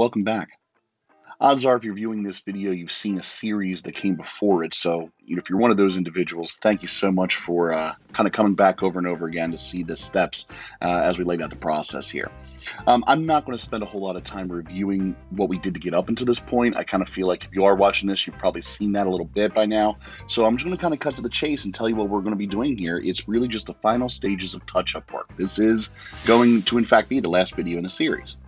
welcome back. Odds are if you're viewing this video, you've seen a series that came before it. So if you're one of those individuals, thank you so much for kind of coming back over and over again to see the steps as we laid out the process here. I'm not going to spend a whole lot of time reviewing what we did to get up until this point. I kind of feel like if you are watching this, you've probably seen that a little bit by now. So I'm just going to kind of cut to the chase and tell you what we're going to be doing here. It's really just the final stages of touch-up work. This is going to, in fact, be the last video in the series.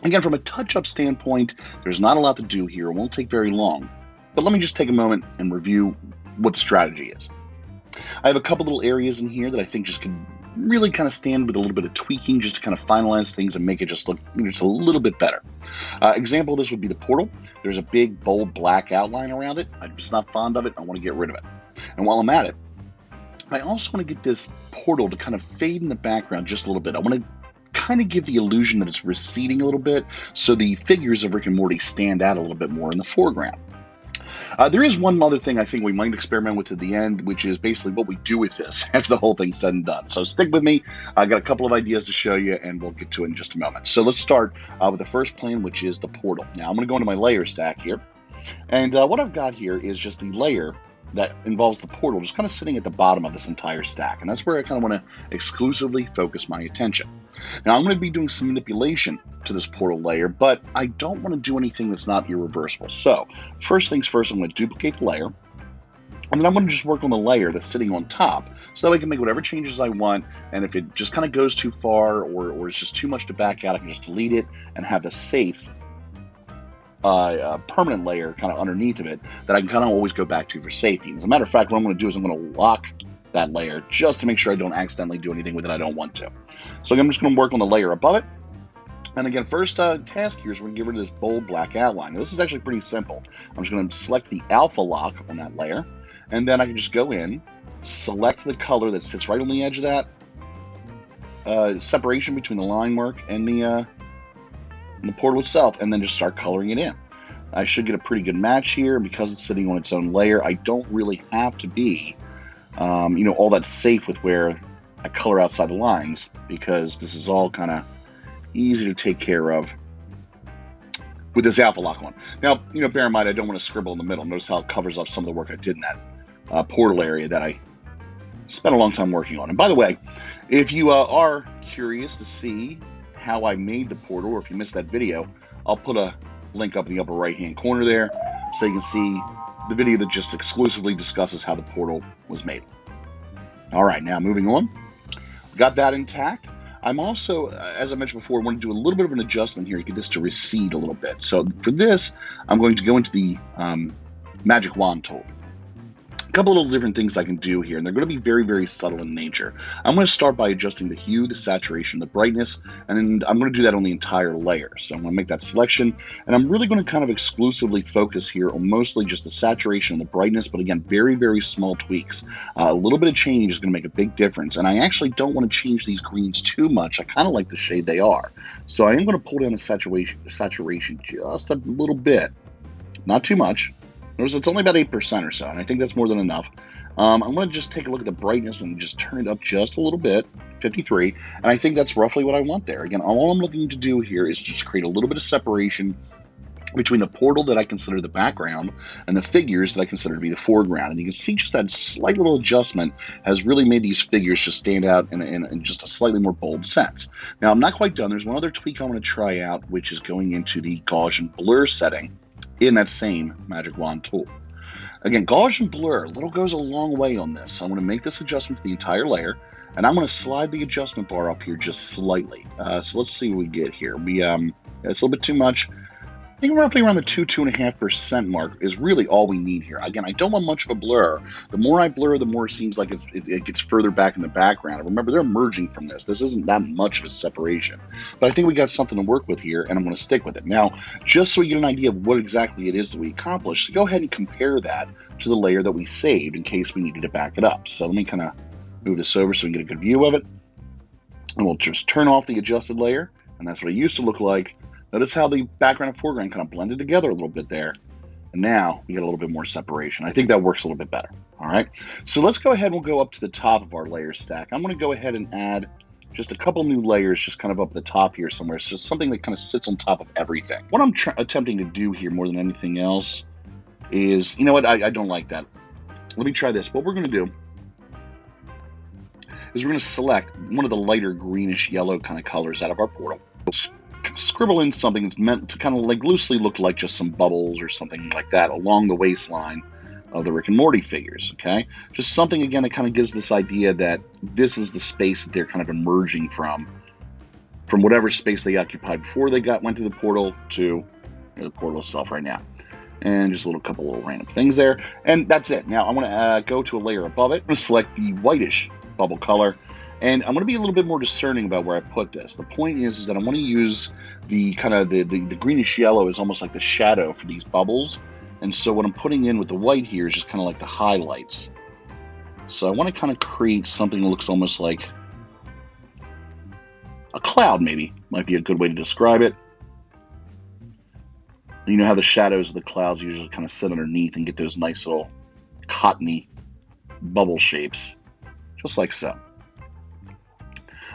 Again, from a touch-up standpoint, there's not a lot to do here. It won't take very long. But let me just take a moment and review what the strategy is. I have a couple little areas in here that I think just could really kind of stand with a little bit of tweaking just to kind of finalize things and make it just look just a little bit better. Example of this would be the portal. There's a big, bold black outline around it. I'm just not fond of it. I want to get rid of it. And while I'm at it, I also want to get this portal to kind of fade in the background just a little bit. I want to kind of give the illusion that it's receding a little bit so the figures of Rick and Morty stand out a little bit more in the foreground. There is one other thing I think we might experiment with at the end, which is basically what we do with this after the whole thing's said and done. So stick with me. I got a couple of ideas to show you, and we'll get to it in just a moment. So let's start with the first plane, which is the portal. Now I'm going to go into my layer stack here, and what I've got here is just the layer that involves the portal just kind of sitting at the bottom of this entire stack, and that's where I kind of want to exclusively focus my attention. Now I'm going to be doing some manipulation to this portal layer, but I don't want to do anything that's not irreversible. So first things first, I'm going to duplicate the layer, and then I'm going to just work on the layer that's sitting on top so that I can make whatever changes I want, and if it just kind of goes too far or it's just too much to back out, I can just delete it and have the safe permanent layer kind of underneath of it that I can kind of always go back to for safety. As a matter of fact, what I'm going to do is I'm going to lock that layer just to make sure I don't accidentally do anything with it I don't want to. So I'm just going to work on the layer above it. And again, first task here is we're going to get rid of this bold black outline. Now, this is actually pretty simple. I'm just going to select the alpha lock on that layer, and then I can just go in, select the color that sits right on the edge of that separation between the line work and the portal itself, and then just start coloring it in. I should get a pretty good match here. Because it's sitting on its own layer, I don't really have to be all that safe with where I color outside the lines, because this is all kind of easy to take care of with this alpha lock on. Now, bear in mind, I don't want to scribble in the middle. Notice how it covers up some of the work I did in that portal area that I spent a long time working on. And by the way, if you are curious to see how I made the portal, or if you missed that video, I'll put a link up in the upper right hand corner there so you can see the video that just exclusively discusses how the portal was made. All right, now moving on. Got that intact. I'm also, as I mentioned before, I want to do a little bit of an adjustment here to get this to recede a little bit. So for this, I'm going to go into the magic wand tool. A couple little different things I can do here, and they're going to be very, very subtle in nature. I'm going to start by adjusting the hue, the saturation, the brightness, and I'm going to do that on the entire layer. So I'm going to make that selection, and I'm really going to kind of exclusively focus here on mostly just the saturation and the brightness, but again, very, very small tweaks. A little bit of change is going to make a big difference, and I actually don't want to change these greens too much. I kind of like the shade they are. So I am going to pull down the saturation just a little bit, not too much. Notice it's only about 8% or so, and I think that's more than enough. I'm going to just take a look at the brightness and just turn it up just a little bit, 53, and I think that's roughly what I want there. Again, all I'm looking to do here is just create a little bit of separation between the portal that I consider the background and the figures that I consider to be the foreground. And you can see just that slight little adjustment has really made these figures just stand out in just a slightly more bold sense. Now, I'm not quite done. There's one other tweak I want to try out, which is going into the Gaussian blur setting in that same magic wand tool. Again, Gaussian blur, little goes a long way on this. So I'm going to make this adjustment to the entire layer, and I'm going to slide the adjustment bar up here just slightly. So let's see what we get here. It's a little bit too much. I think roughly around the 2.5% mark is really all we need here. Again, I don't want much of a blur. The more I blur, the more it seems like it gets further back in the background. And remember, they're merging from this. This isn't that much of a separation. But I think we got something to work with here, and I'm going to stick with it. Now, just so we get an idea of what exactly it is that we accomplished, go ahead and compare that to the layer that we saved in case we needed to back it up. So let me kind of move this over so we can get a good view of it. And we'll just turn off the adjusted layer, and that's what it used to look like. Notice how the background and foreground kind of blended together a little bit there. And now we get a little bit more separation. I think that works a little bit better. All right. So let's go ahead and we'll go up to the top of our layer stack. I'm going to go ahead and add just a couple new layers just kind of up the top here somewhere. So something that kind of sits on top of everything. What I'm attempting to do here more than anything else is, you know what, I don't like that. Let me try this. What we're going to do is we're going to select one of the lighter greenish yellow kind of colors out of our portal. Scribble in something that's meant to kind of like loosely look like just some bubbles or something like that along the waistline of the Rick and Morty figures, okay? Just something, again, that kind of gives this idea that this is the space that they're kind of emerging from whatever space they occupied before they went to the portal to the portal itself right now. And just a couple little random things there. And that's it. Now, I'm going to go to a layer above it. I'm going to select the whitish bubble color. And I'm going to be a little bit more discerning about where I put this. The point is that I want to use the kind of the greenish yellow as almost like the shadow for these bubbles. And so what I'm putting in with the white here is just kind of like the highlights. So I want to kind of create something that looks almost like a cloud, maybe. Might be a good way to describe it. You know how the shadows of the clouds usually kind of sit underneath and get those nice little cottony bubble shapes. Just like so.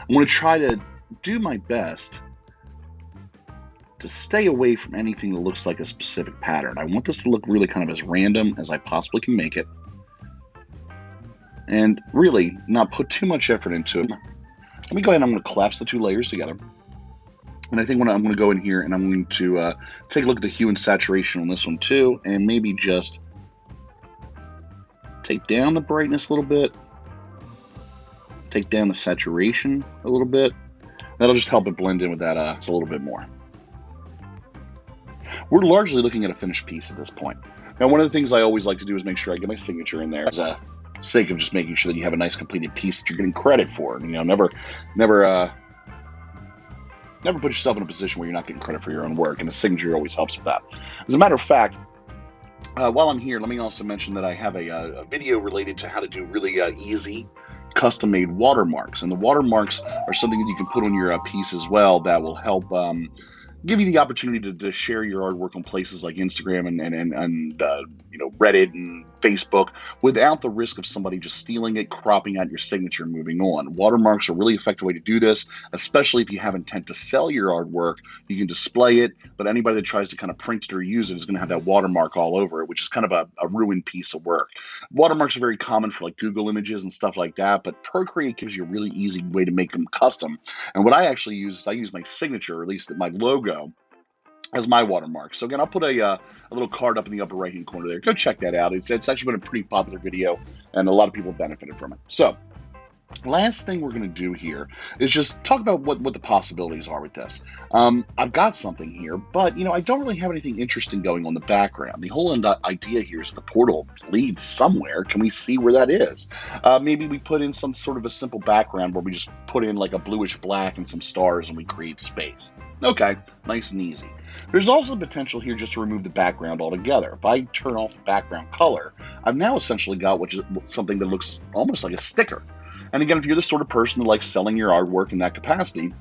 I'm going to try to do my best to stay away from anything that looks like a specific pattern. I want this to look really kind of as random as I possibly can make it. And really not put too much effort into it. Let me go ahead and I'm going to collapse the two layers together. And I think I'm going to go in here and I'm going to take a look at the hue and saturation on this one too. And maybe just take down the brightness a little bit. Take down the saturation a little bit. That'll just help it blend in with that a little bit more. We're largely looking at a finished piece at this point. Now, one of the things I always like to do is make sure I get my signature in there as a sake of just making sure that you have a nice completed piece that you're getting credit for. You know, never put yourself in a position where you're not getting credit for your own work, and a signature always helps with that. As a matter of fact, while I'm here, let me also mention that I have a video related to how to do really easy custom-made watermarks, and the watermarks are something that you can put on your piece as well that will help give you the opportunity to share your artwork on places like Instagram and you know, Reddit and Facebook without the risk of somebody just stealing it, cropping out your signature, and moving on. Watermarks are a really effective way to do this, especially if you have intent to sell your artwork. You can display it, but anybody that tries to kind of print it or use it is going to have that watermark all over it, which is kind of a ruined piece of work. Watermarks are very common for like Google images and stuff like that, but Procreate gives you a really easy way to make them custom. And what I actually use is I use my signature, or at least my logo, as my watermark. So again, I'll put a little card up in the upper right-hand corner there. Go check that out. It's actually been a pretty popular video, and a lot of people benefited from it. So last thing we're going to do here is just talk about what the possibilities are with this. I've got something here, but you know, I don't really have anything interesting going on in the background. The whole idea here is the portal leads somewhere. Can we see where that is? Maybe we put in some sort of a simple background where we just put in like a bluish black and some stars and we create space. Okay, nice and easy. There's also the potential here just to remove the background altogether. If I turn off the background color, I've now essentially got something that looks almost like a sticker. And again, if you're the sort of person that likes selling your artwork in that capacity,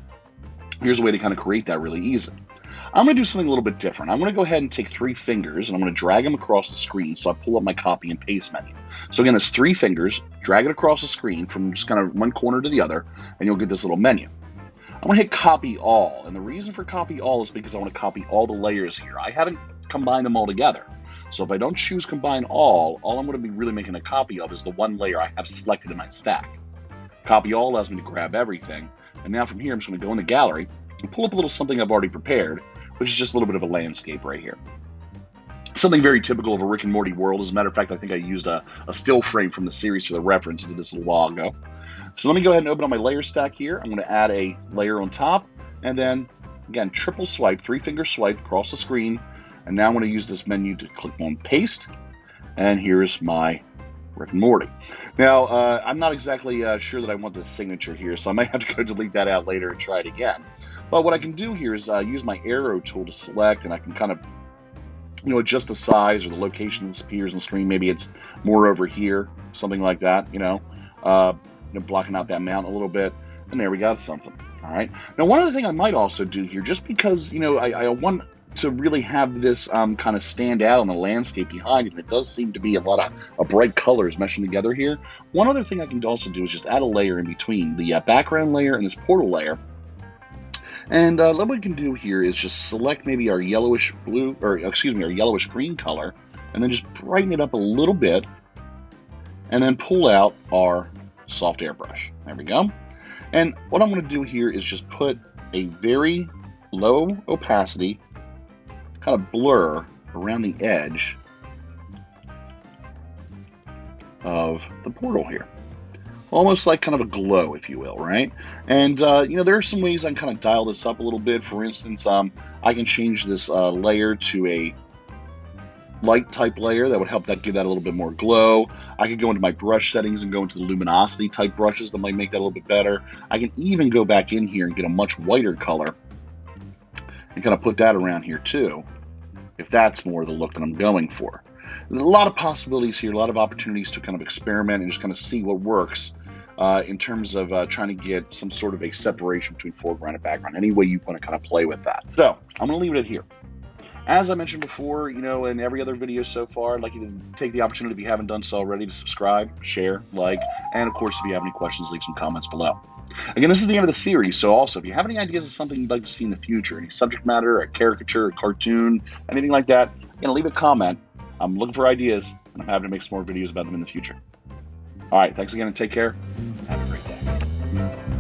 here's a way to kind of create that really easy. I'm going to do something a little bit different. I'm going to go ahead and take 3 fingers, and I'm going to drag them across the screen, so I pull up my copy and paste menu. So again, there's 3 fingers, drag it across the screen from just kind of one corner to the other, and you'll get this little menu. I'm going to hit copy all, and the reason for copy all is because I want to copy all the layers here. I haven't combined them all together. So if I don't choose combine all I'm going to be really making a copy of is the one layer I have selected in my stack. Copy all allows me to grab everything, and now from here I'm just going to go in the gallery and pull up a little something I've already prepared, which is just a little bit of a landscape right here. Something very typical of a Rick and Morty world. As a matter of fact, I think I used a still frame from the series for the reference. I did this a little while ago. So let me go ahead and open up my layer stack here. I'm going to add a layer on top, and then, again, triple swipe, 3-finger swipe across the screen, and now I'm going to use this menu to click on paste, and here's my Rick and Morty. Now, I'm not exactly sure that I want this signature here, so I might have to go delete that out later and try it again. But what I can do here is use my arrow tool to select, and I can kind of, you know, adjust the size or the location that appears on the screen. Maybe it's more over here, something like that, you know, blocking out that mount a little bit, and there we got something. All right. Now, one other thing I might also do here, just because, you know, I want to really have this kind of stand out on the landscape behind it. And it does seem to be a lot of bright colors meshing together here. One other thing I can also do is just add a layer in between the background layer and this portal layer. And what we can do here is just select maybe our yellowish blue, or excuse me, our yellowish green color, and then just brighten it up a little bit, and then pull out our soft airbrush. There we go. And what I'm going to do here is just put a very low opacity kind of blur around the edge of the portal here. Almost like kind of a glow, if you will, right? And, you know, there are some ways I can kind of dial this up a little bit. For instance, I can change this layer to a light type layer that would help that give that a little bit more glow. I could go into my brush settings and go into the luminosity type brushes that might make that a little bit better. I can even go back in here and get a much whiter color and kind of put that around here too, if that's more the look that I'm going for. There's a lot of possibilities here, a lot of opportunities to kind of experiment and just kind of see what works in terms of trying to get some sort of a separation between foreground and background, any way you want to kind of play with that. So I'm going to leave it at here. As I mentioned before, you know, in every other video so far, I'd like you to take the opportunity, if you haven't done so already, to subscribe, share, like, and of course, if you have any questions, leave some comments below. Again, this is the end of the series, so also, if you have any ideas of something you'd like to see in the future, any subject matter, a caricature, a cartoon, anything like that, leave a comment. I'm looking for ideas, and I'm happy to make some more videos about them in the future. All right, thanks again, and take care. Have a great day.